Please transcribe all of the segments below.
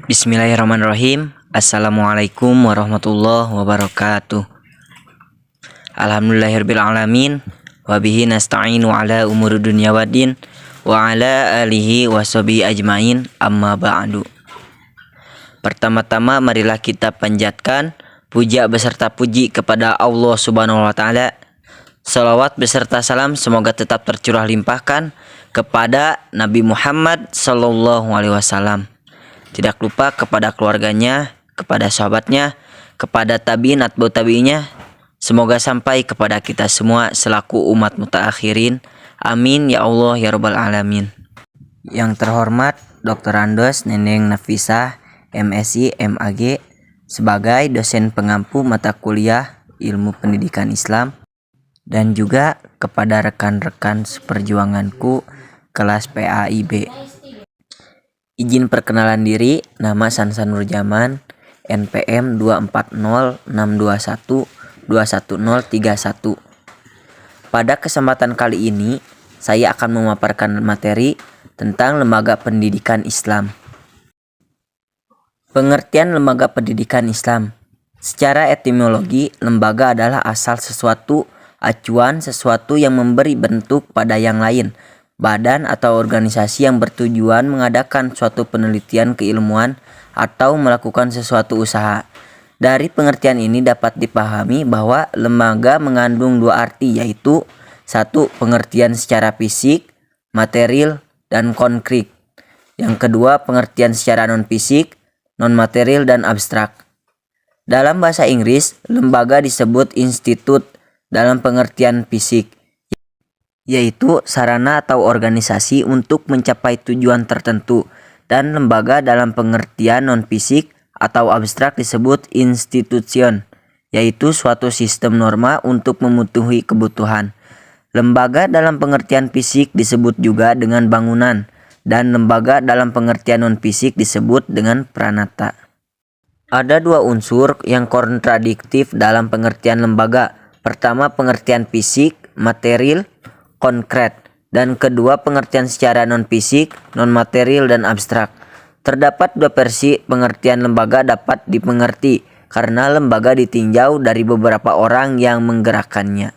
Bismillahirrahmanirrahim. Assalamualaikum warahmatullahi wabarakatuh. Alhamdulillahirabbil alamin wa bihi nasta'inu ala umuri dunya waddin wa ala alihi washabihi ajmain, amma ba'du. Pertama-tama marilah kita panjatkan puja beserta puji kepada Allah Subhanahu wa taala. Salawat beserta salam semoga tetap tercurah limpahkan kepada Nabi Muhammad sallallahu alaihi wasallam. Tidak lupa kepada keluarganya, kepada sahabatnya, kepada tabi'in atba'ut tabi'innya. Semoga sampai kepada kita semua selaku umat mutaakhirin. Amin ya Allah ya rabbal alamin. Yang terhormat Dr. Andos Neneng Nafisah MSI MAG sebagai dosen pengampu mata kuliah Ilmu Pendidikan Islam, dan juga kepada rekan-rekan seperjuanganku kelas PAIB. Izin perkenalan diri, nama Sansan Nurjaman, NPM 240621211031. Pada kesempatan kali ini, saya akan memaparkan materi tentang Lembaga Pendidikan Islam. Pengertian Lembaga Pendidikan Islam. Secara etimologi, lembaga adalah asal sesuatu, acuan sesuatu yang memberi bentuk pada yang lain, badan atau organisasi yang bertujuan mengadakan suatu penelitian keilmuan atau melakukan sesuatu usaha. Dari pengertian ini dapat dipahami bahwa lembaga mengandung dua arti, yaitu satu, pengertian secara fisik, material, dan konkret. Yang kedua, pengertian secara non-fisik, non-material, dan abstrak. Dalam bahasa Inggris, lembaga disebut institute dalam pengertian fisik, yaitu sarana atau organisasi untuk mencapai tujuan tertentu, dan lembaga dalam pengertian non-fisik atau abstrak disebut institution, yaitu suatu sistem norma untuk memenuhi kebutuhan. Lembaga dalam pengertian fisik disebut juga dengan bangunan, dan lembaga dalam pengertian non-fisik disebut dengan pranata. Ada dua unsur yang kontradiktif dalam pengertian lembaga. Pertama, pengertian fisik, material, konkret, dan kedua, pengertian secara non-fisik, non-material, dan abstrak. Terdapat dua versi pengertian lembaga dapat dimengerti karena lembaga ditinjau dari beberapa orang yang menggerakkannya.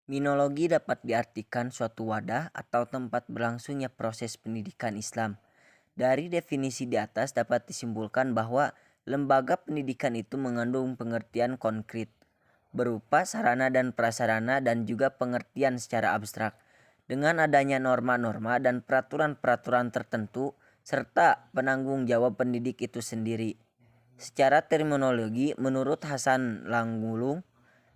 Minologi dapat diartikan suatu wadah atau tempat berlangsungnya proses pendidikan Islam. Dari definisi di atas dapat disimpulkan bahwa lembaga pendidikan itu mengandung pengertian konkret berupa sarana dan prasarana, dan juga pengertian secara abstrak dengan adanya norma-norma dan peraturan-peraturan tertentu serta penanggung jawab pendidik itu sendiri. Secara terminologi, menurut Hasan Langgulung,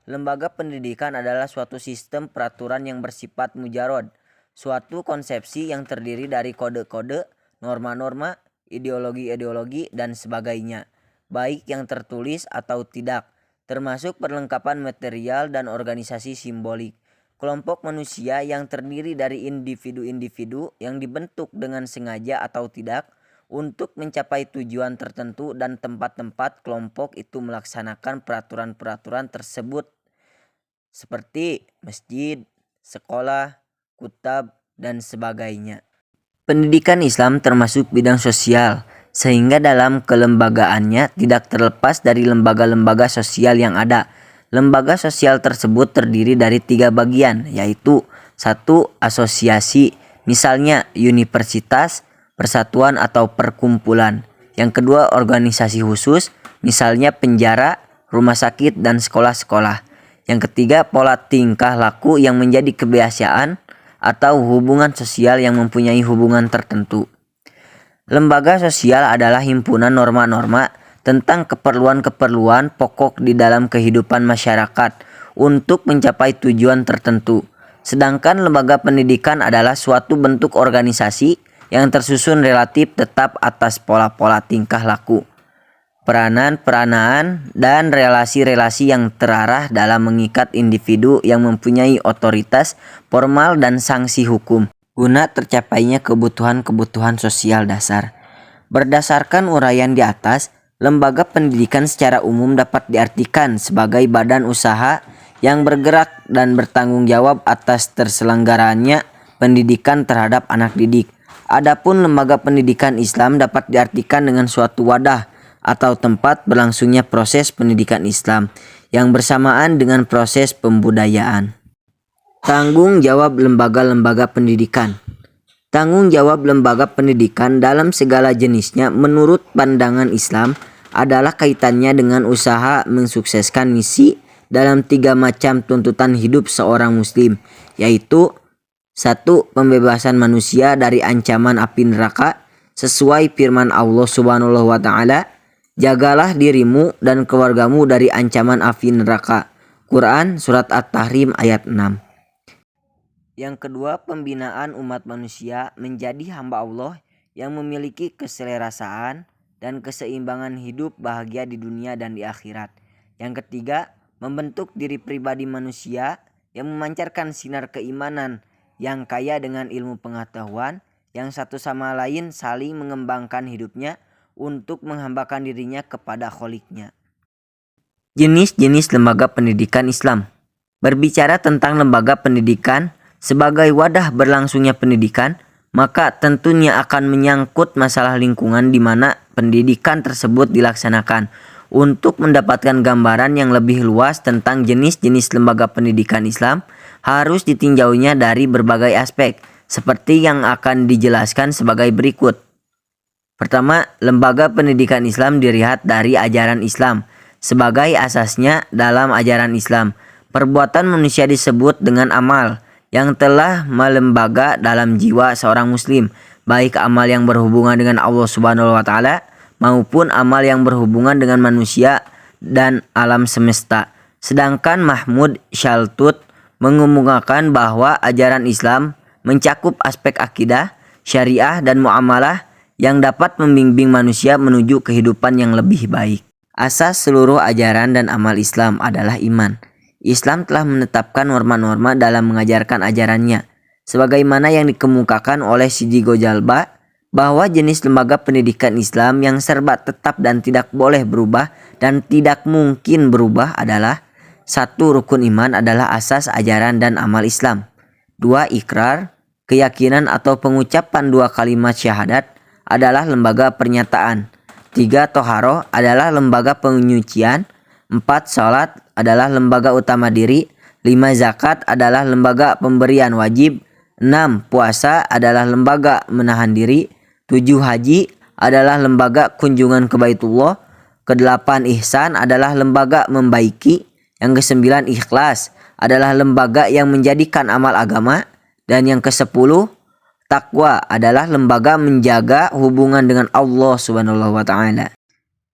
lembaga pendidikan adalah suatu sistem peraturan yang bersifat mujarod, suatu konsepsi yang terdiri dari kode-kode, norma-norma, ideologi-ideologi, dan sebagainya, baik yang tertulis atau tidak, termasuk perlengkapan material dan organisasi simbolik. Kelompok manusia yang terdiri dari individu-individu yang dibentuk dengan sengaja atau tidak untuk mencapai tujuan tertentu, dan tempat-tempat kelompok itu melaksanakan peraturan-peraturan tersebut seperti masjid, sekolah, kutab, dan sebagainya. Pendidikan Islam termasuk bidang sosial, sehingga dalam kelembagaannya tidak terlepas dari lembaga-lembaga sosial yang ada. Lembaga sosial tersebut terdiri dari tiga bagian, yaitu satu, asosiasi, misalnya universitas, persatuan atau perkumpulan. Yang kedua, organisasi khusus, misalnya penjara, rumah sakit, dan sekolah-sekolah. Yang ketiga, pola tingkah laku yang menjadi kebiasaan atau hubungan sosial yang mempunyai hubungan tertentu. Lembaga sosial adalah himpunan norma-norma tentang keperluan-keperluan pokok di dalam kehidupan masyarakat untuk mencapai tujuan tertentu. Sedangkan lembaga pendidikan adalah suatu bentuk organisasi yang tersusun relatif tetap atas pola-pola tingkah laku, peranan-peranaan, dan relasi-relasi yang terarah dalam mengikat individu yang mempunyai otoritas formal dan sanksi hukum, guna tercapainya kebutuhan-kebutuhan sosial dasar. Berdasarkan uraian di atas, lembaga pendidikan secara umum dapat diartikan sebagai badan usaha yang bergerak dan bertanggung jawab atas terselenggaranya pendidikan terhadap anak didik. Adapun lembaga pendidikan Islam dapat diartikan dengan suatu wadah atau tempat berlangsungnya proses pendidikan Islam yang bersamaan dengan proses pembudayaan. Tanggung jawab lembaga-lembaga pendidikan. Tanggung jawab lembaga pendidikan dalam segala jenisnya menurut pandangan Islam adalah kaitannya dengan usaha mensukseskan misi dalam 3 macam tuntutan hidup seorang muslim, yaitu 1. Pembebasan manusia dari ancaman api neraka sesuai firman Allah Subhanahu wa taala, "Jagalah dirimu dan keluargamu dari ancaman api neraka." Quran surat At-Tahrim ayat 6. Yang kedua, pembinaan umat manusia menjadi hamba Allah yang memiliki keselerasaan dan keseimbangan hidup bahagia di dunia dan di akhirat. Yang ketiga, membentuk diri pribadi manusia yang memancarkan sinar keimanan yang kaya dengan ilmu pengetahuan yang satu sama lain saling mengembangkan hidupnya untuk menghambakan dirinya kepada Kholiknya. Jenis-jenis lembaga pendidikan Islam. Berbicara tentang lembaga pendidikan sebagai wadah berlangsungnya pendidikan, maka tentunya akan menyangkut masalah lingkungan di mana pendidikan tersebut dilaksanakan. Untuk mendapatkan gambaran yang lebih luas tentang jenis-jenis lembaga pendidikan Islam, harus ditinjaunya dari berbagai aspek, seperti yang akan dijelaskan sebagai berikut. Pertama, lembaga pendidikan Islam dilihat dari ajaran Islam. Sebagai asasnya dalam ajaran Islam, perbuatan manusia disebut dengan amal yang telah melembaga dalam jiwa seorang muslim, baik amal yang berhubungan dengan Allah Subhanahu wa taala maupun amal yang berhubungan dengan manusia dan alam semesta. Sedangkan Mahmud Shaltut mengemukakan bahwa ajaran Islam mencakup aspek akidah, syariah, dan muamalah yang dapat membimbing manusia menuju kehidupan yang lebih baik. Asas seluruh ajaran dan amal Islam adalah iman. Islam telah menetapkan norma-norma dalam mengajarkan ajarannya, sebagaimana yang dikemukakan oleh Sidi Gojalba, bahwa jenis lembaga pendidikan Islam yang serba tetap dan tidak boleh berubah dan tidak mungkin berubah adalah: 1. Rukun iman adalah asas ajaran dan amal Islam. 2. Ikrar, keyakinan atau pengucapan 2 kalimat syahadat adalah lembaga pernyataan. 3. Toharoh adalah lembaga penyucian. 4. Salat adalah lembaga utama diri. 5. Zakat adalah lembaga pemberian wajib. 6. Puasa adalah lembaga menahan diri. 7. Haji adalah lembaga kunjungan ke Baitullah. Ke-8 Ihsan adalah lembaga membaiki. Yang ke-9 Ikhlas adalah lembaga yang menjadikan amal agama. Dan yang ke-10 Takwa adalah lembaga menjaga hubungan dengan Allah Subhanahu wa taala.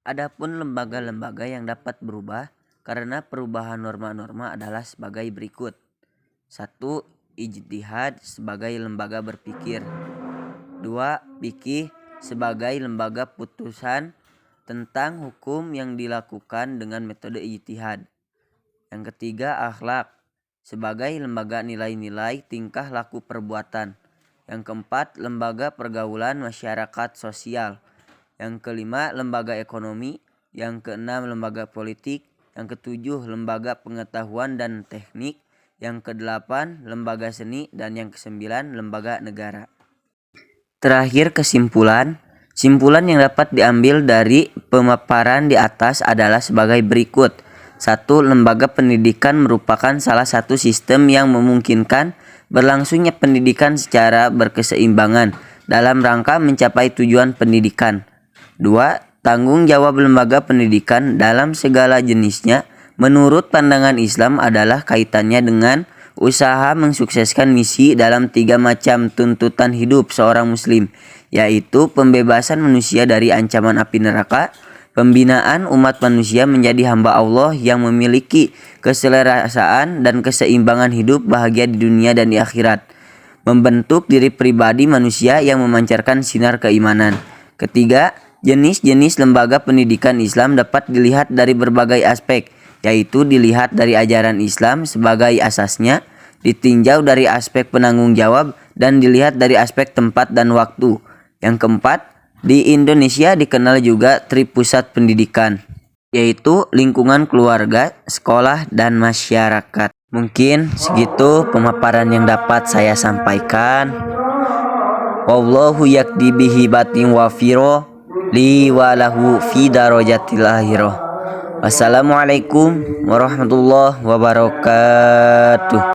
Adapun lembaga-lembaga yang dapat berubah karena perubahan norma-norma adalah sebagai berikut. 1. Ijtihad sebagai lembaga berpikir. 2. Fikih sebagai lembaga putusan tentang hukum yang dilakukan dengan metode ijtihad. Yang ketiga, akhlak sebagai lembaga nilai-nilai tingkah laku perbuatan. Yang keempat, lembaga pergaulan masyarakat sosial. Yang kelima, lembaga ekonomi. Yang keenam, lembaga politik. Yang ketujuh, lembaga pengetahuan dan teknik. Yang kedelapan, lembaga seni. Dan yang kesembilan, lembaga negara. Terakhir, kesimpulan. Simpulan yang dapat diambil dari pemaparan di atas adalah sebagai berikut. 1. Lembaga pendidikan merupakan salah satu sistem yang memungkinkan berlangsungnya pendidikan secara berkeseimbangan dalam rangka mencapai tujuan pendidikan. 2. Tanggung jawab lembaga pendidikan dalam segala jenisnya menurut pandangan Islam adalah kaitannya dengan usaha mensukseskan misi dalam 3 macam tuntutan hidup seorang muslim, yaitu pembebasan manusia dari ancaman api neraka, pembinaan umat manusia menjadi hamba Allah yang memiliki keselerasaan dan keseimbangan hidup bahagia di dunia dan di akhirat, membentuk diri pribadi manusia yang memancarkan sinar keimanan. Ketiga, jenis-jenis lembaga pendidikan Islam dapat dilihat dari berbagai aspek, yaitu dilihat dari ajaran Islam sebagai asasnya, ditinjau dari aspek penanggung jawab, dan dilihat dari aspek tempat dan waktu. Yang keempat, di Indonesia dikenal juga tripusat pendidikan, yaitu lingkungan keluarga, sekolah, dan masyarakat. Mungkin segitu pemaparan yang dapat saya sampaikan. Wallahu yakdi bihi batin wafiro li walahu fi darajatil akhirah. Wassalamualaikum warahmatullahi wabarakatuh.